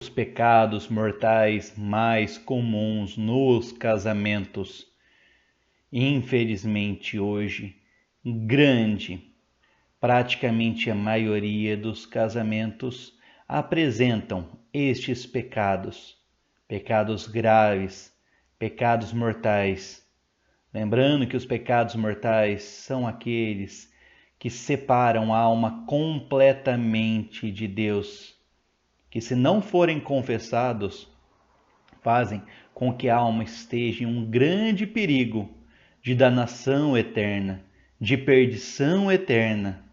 Os pecados mortais mais comuns nos casamentos. Infelizmente, hoje, praticamente a maioria dos casamentos apresentam estes pecados, pecados graves, pecados mortais. Lembrando que os pecados mortais são aqueles que separam a alma completamente de Deus, que se não forem confessados, fazem com que a alma esteja em um grande perigo de danação eterna, de perdição eterna.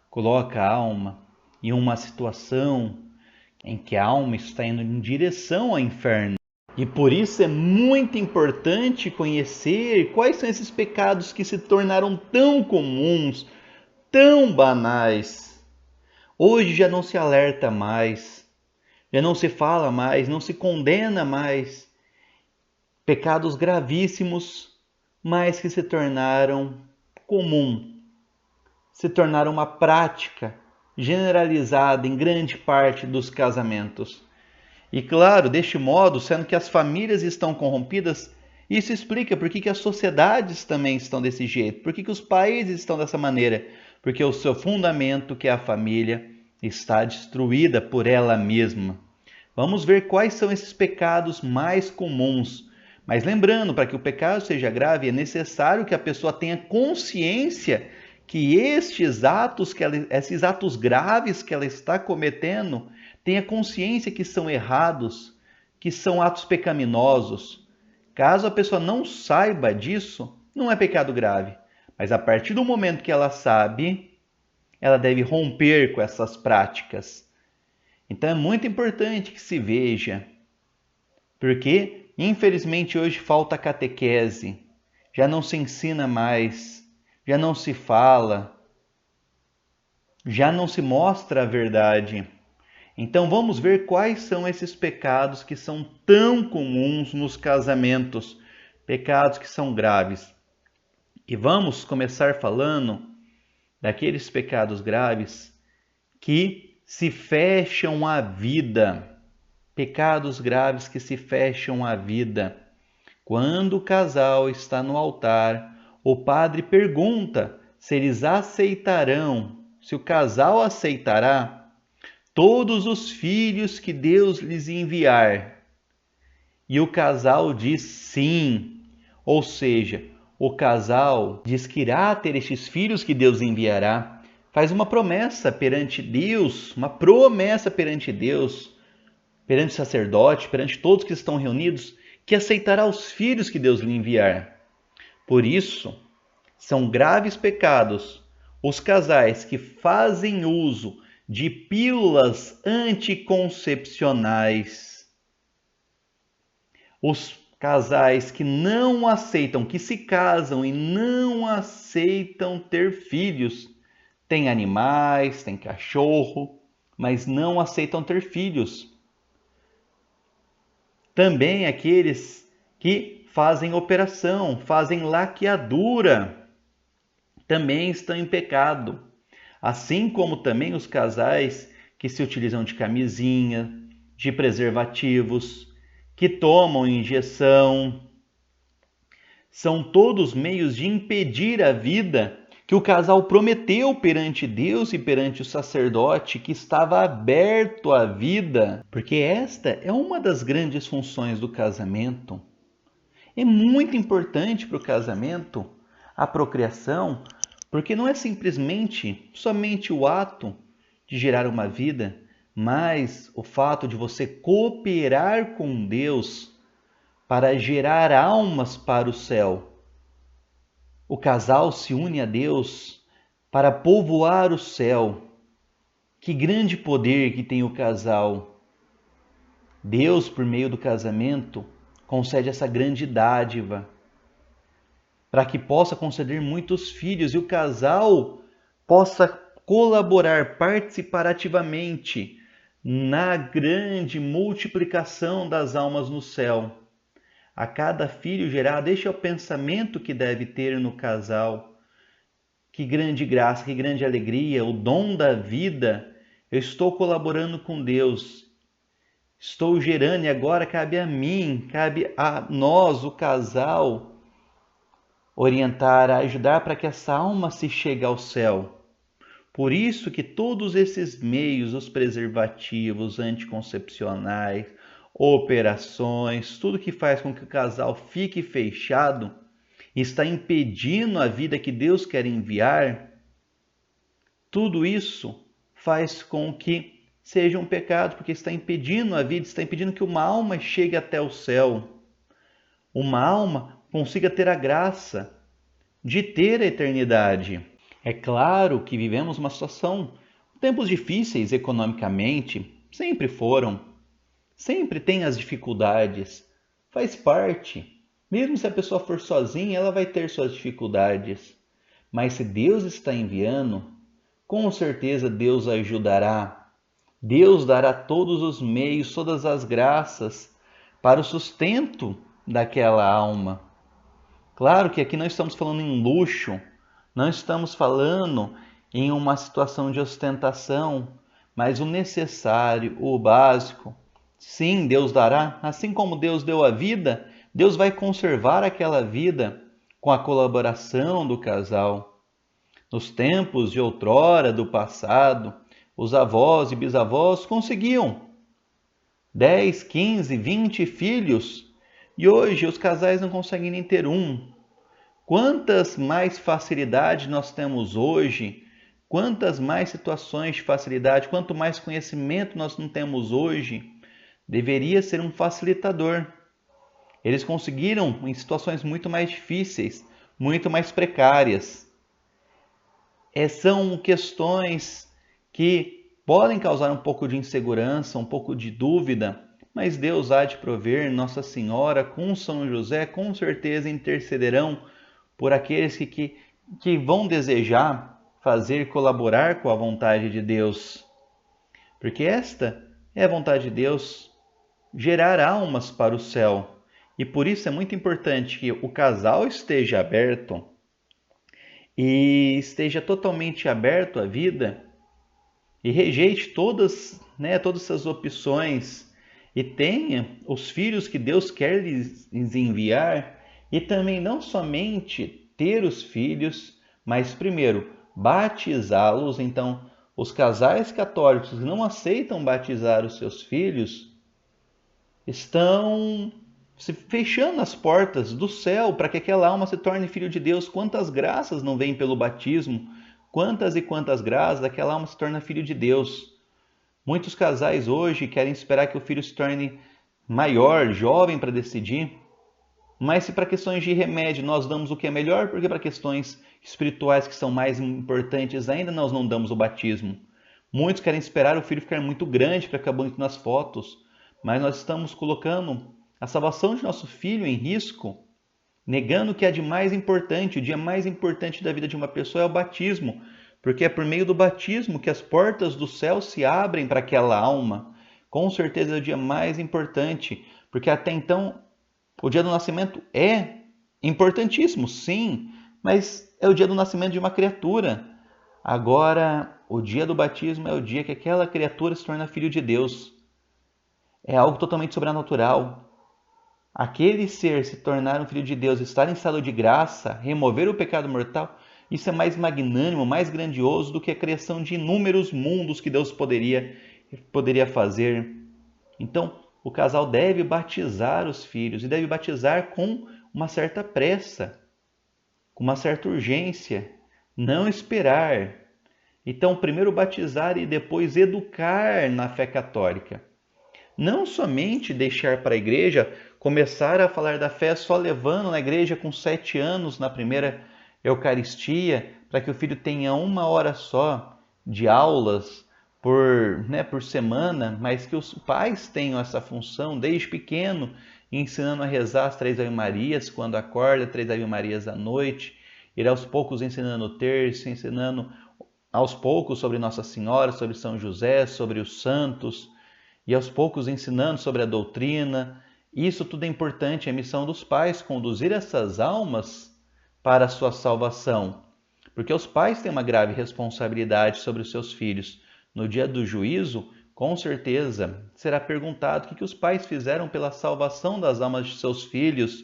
Coloca a alma em uma situação em que a alma está indo em direção ao inferno. E por isso é muito importante conhecer quais são esses pecados que se tornaram tão comuns, tão banais. Hoje já não se alerta mais, já não se fala mais, não se condena mais. Pecados gravíssimos, mas que se tornaram comum, se tornaram uma prática generalizada em grande parte dos casamentos. E claro, deste modo, sendo que as famílias estão corrompidas, isso explica por que as sociedades também estão desse jeito, por que os países estão dessa maneira, porque o seu fundamento, que é a família, está destruída por ela mesma. Vamos ver quais são esses pecados mais comuns. Mas lembrando, para que o pecado seja grave, é necessário que a pessoa tenha consciência que esses atos graves que ela está cometendo, tenha consciência que são errados, que são atos pecaminosos. Caso a pessoa não saiba disso, não é pecado grave. Mas a partir do momento que ela sabe, ela deve romper com essas práticas. Então é muito importante que se veja, porque infelizmente hoje falta catequese, já não se ensina mais, já não se fala, já não se mostra a verdade. Então vamos ver quais são esses pecados que são tão comuns nos casamentos, pecados que são graves. E vamos começar falando daqueles pecados graves que se fecham à vida, pecados graves que se fecham à vida. Quando o casal está no altar, o padre pergunta se eles aceitarão, se o casal aceitará todos os filhos que Deus lhes enviar. E o casal diz sim, ou seja, o casal diz que irá ter estes filhos que Deus enviará, faz uma promessa perante Deus, perante o sacerdote, perante todos que estão reunidos, que aceitará os filhos que Deus lhe enviar. Por isso, são graves pecados os casais que fazem uso de pílulas anticoncepcionais. Os casais que não aceitam, que se casam e não aceitam ter filhos. Tem animais, tem cachorro, mas não aceitam ter filhos. Também aqueles que fazem operação, fazem laqueadura, também estão em pecado. Assim como também os casais que se utilizam de camisinha, de preservativos, que tomam injeção. São todos meios de impedir a vida que o casal prometeu perante Deus e perante o sacerdote, que estava aberto à vida, porque esta é uma das grandes funções do casamento. É muito importante para o casamento a procriação, porque não é simplesmente somente o ato de gerar uma vida, mas o fato de você cooperar com Deus para gerar almas para o céu. O casal se une a Deus para povoar o céu. Que grande poder que tem o casal! Deus, por meio do casamento, concede essa grande dádiva para que possa conceder muitos filhos e o casal possa colaborar, participar ativamente na grande multiplicação das almas no céu. A cada filho gerado, este é o pensamento que deve ter no casal. Que grande graça, que grande alegria, o dom da vida. Eu estou colaborando com Deus, Estou gerando e agora cabe a mim, cabe a nós, o casal, orientar, ajudar para que essa alma se chegue ao céu. Por isso que todos esses meios, os preservativos anticoncepcionais, operações, tudo que faz com que o casal fique fechado, está impedindo a vida que Deus quer enviar, tudo isso faz com que seja um pecado, porque está impedindo a vida, está impedindo que uma alma chegue até o céu, uma alma consiga ter a graça de ter a eternidade. É claro que vivemos uma situação, tempos difíceis economicamente, sempre foram, sempre tem as dificuldades, faz parte. Mesmo se a pessoa for sozinha, ela vai ter suas dificuldades. Mas se Deus está enviando, com certeza Deus ajudará. Deus dará todos os meios, todas as graças para o sustento daquela alma. Claro que aqui não estamos falando em luxo, não estamos falando em uma situação de ostentação, mas o necessário, o básico. Sim, Deus dará, assim como Deus deu a vida, Deus vai conservar aquela vida com a colaboração do casal. Nos tempos de outrora, do passado, os avós e bisavós conseguiam 10, 15, 20 filhos e hoje os casais não conseguem nem ter um. Quantas mais facilidades nós temos hoje, quantas mais situações de facilidade, quanto mais conhecimento nós não temos hoje, deveria ser um facilitador. Eles conseguiram em situações muito mais difíceis, muito mais precárias. São questões que podem causar um pouco de insegurança, um pouco de dúvida, mas Deus há de prover, Nossa Senhora com São José com certeza intercederão por aqueles que vão desejar fazer colaborar com a vontade de Deus. Porque esta é a vontade de Deus, gerar almas para o céu. E por isso é muito importante que o casal esteja aberto e esteja totalmente aberto à vida e rejeite todas essas opções e tenha os filhos que Deus quer lhes enviar e também não somente ter os filhos, mas primeiro batizá-los. Então, os casais católicos que não aceitam batizar os seus filhos estão se fechando as portas do céu para que aquela alma se torne filho de Deus. Quantas graças não vêm pelo batismo? Quantas e quantas graças aquela alma se torna filho de Deus? Muitos casais hoje querem esperar que o filho se torne maior, jovem para decidir. Mas se para questões de remédio nós damos o que é melhor, porque para questões espirituais que são mais importantes ainda nós não damos o batismo. Muitos querem esperar o filho ficar muito grande para ficar bonito nas fotos, mas nós estamos colocando a salvação de nosso filho em risco, negando o que é de mais importante. O dia mais importante da vida de uma pessoa é o batismo, porque é por meio do batismo que as portas do céu se abrem para aquela alma. Com certeza é o dia mais importante, porque até então o dia do nascimento é importantíssimo, sim, mas é o dia do nascimento de uma criatura. Agora, o dia do batismo é o dia que aquela criatura se torna filho de Deus. É algo totalmente sobrenatural. Aquele ser se tornar um filho de Deus, estar em estado de graça, remover o pecado mortal, isso é mais magnânimo, mais grandioso do que a criação de inúmeros mundos que Deus poderia fazer. Então, o casal deve batizar os filhos e deve batizar com uma certa pressa, com uma certa urgência, não esperar. Então, primeiro batizar e depois educar na fé católica. Não somente deixar para a igreja, começar a falar da fé só levando na igreja com 7 anos na primeira Eucaristia, para que o filho tenha 1 hora só de aulas por semana, mas que os pais tenham essa função desde pequeno, ensinando a rezar as 3 Ave-Marias quando acorda, 3 Ave-Marias à noite, ir aos poucos ensinando o terço, ensinando aos poucos sobre Nossa Senhora, sobre São José, sobre os santos, e aos poucos ensinando sobre a doutrina. Isso tudo é importante, é a missão dos pais, conduzir essas almas para a sua salvação. Porque os pais têm uma grave responsabilidade sobre os seus filhos. No dia do juízo, com certeza será perguntado o que os pais fizeram pela salvação das almas de seus filhos.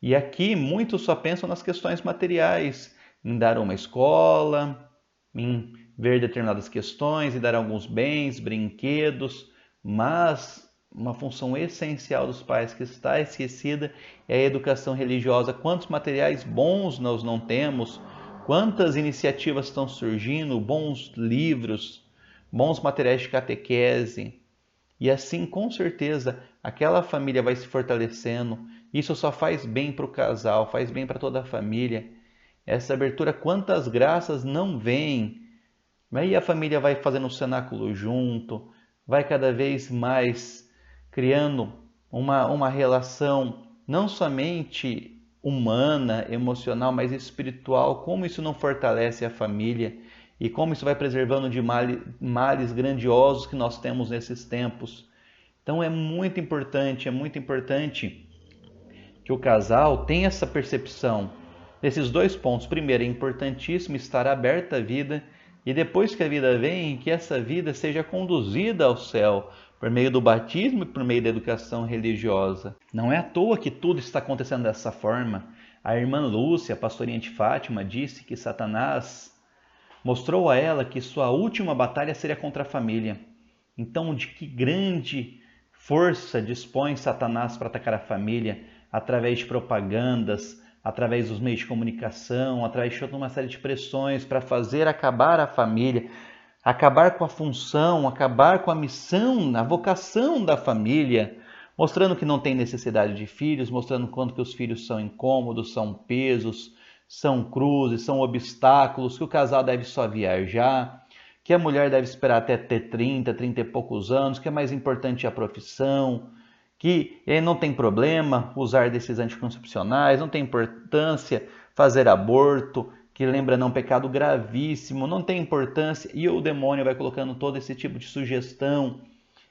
E aqui muitos só pensam nas questões materiais, em dar uma escola, em ver determinadas questões, em dar alguns bens, brinquedos, mas uma função essencial dos pais que está esquecida é a educação religiosa. Quantos materiais bons nós não temos, quantas iniciativas estão surgindo, bons livros, bons materiais de catequese. E assim, com certeza, aquela família vai se fortalecendo. Isso só faz bem para o casal, faz bem para toda a família. Essa abertura, quantas graças não vêm. Aí a família vai fazendo o cenáculo junto, vai cada vez mais criando uma relação não somente humana, emocional, mas espiritual. Como isso não fortalece a família e como isso vai preservando de males grandiosos que nós temos nesses tempos. Então é muito importante que o casal tenha essa percepção desses dois pontos. Primeiro, é importantíssimo estar aberto à vida, e depois que a vida vem, que essa vida seja conduzida ao céu por meio do batismo e por meio da educação religiosa. Não é à toa que tudo está acontecendo dessa forma. A irmã Lúcia, a pastorinha de Fátima, disse que Satanás mostrou a ela que sua última batalha seria contra a família. Então, de que grande força dispõe Satanás para atacar a família? Através de propagandas, através dos meios de comunicação, através de toda uma série de pressões para fazer acabar a família, acabar com a função, acabar com a missão, a vocação da família, mostrando que não tem necessidade de filhos, mostrando quanto que os filhos são incômodos, são pesos, são cruzes, são obstáculos, que o casal deve só viajar, que a mulher deve esperar até ter 30 e poucos anos, que é mais importante a profissão, que não tem problema usar desses anticoncepcionais, não tem importância fazer aborto, que lembra não, pecado gravíssimo, não tem importância, e o demônio vai colocando todo esse tipo de sugestão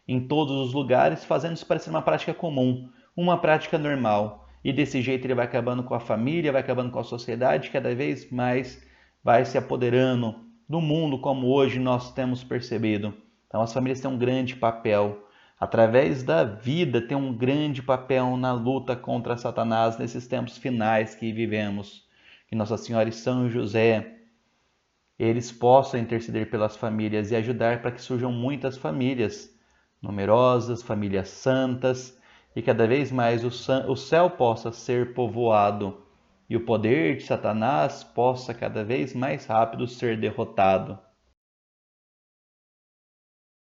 em todos os lugares, fazendo isso parecer uma prática comum, uma prática normal. E desse jeito ele vai acabando com a família, vai acabando com a sociedade, cada vez mais vai se apoderando do mundo como hoje nós temos percebido. Então as famílias têm um grande papel, através da vida, tem um grande papel na luta contra Satanás nesses tempos finais que vivemos. Que Nossa Senhora e São José, eles possam interceder pelas famílias e ajudar para que surjam muitas famílias numerosas, famílias santas, e cada vez mais o céu possa ser povoado e o poder de Satanás possa cada vez mais rápido ser derrotado.